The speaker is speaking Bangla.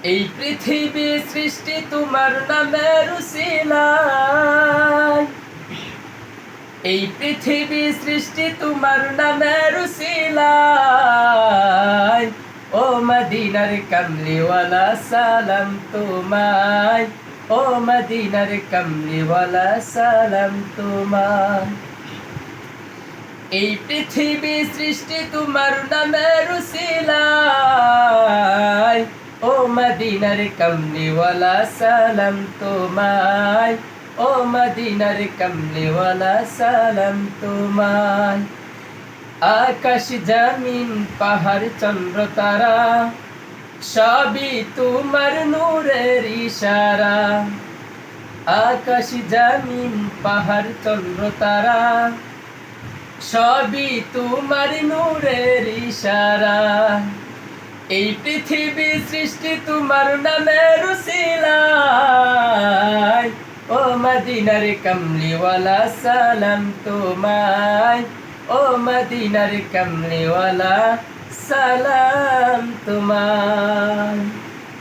এই পৃথিবী সৃষ্টি তোমার নামের উসিলায়, এই পৃথিবী সৃষ্টি তোমার নামের উসিলায়। ও মদিনার কামলিওয়ালা সালাম তোমায়, ও মদিনার কামলিওয়ালা সালাম তোমায়। এই পৃথিবী সৃষ্টি তোমার নামের উসিলায়, ও মদিনার কামলিওয়ালা সালাম তোমায়, ও মদিনার কামলিওয়ালা সালাম তোমায়। আকাশ জমিন পাহাড় চন্দ্র তারা সবই তোমার নূরের ইশারা। আকাশ জমিন পাহাড় চন্দ্র তারা সবই তোমার নূরের ইশারা। এই পৃথিবী সৃষ্টি তোমার নামের উসিলায়, ও মদিনার কামলিওয়ালা সালাম তোমায়, ও মদিনার কামলিওয়ালা সালাম তোমায়।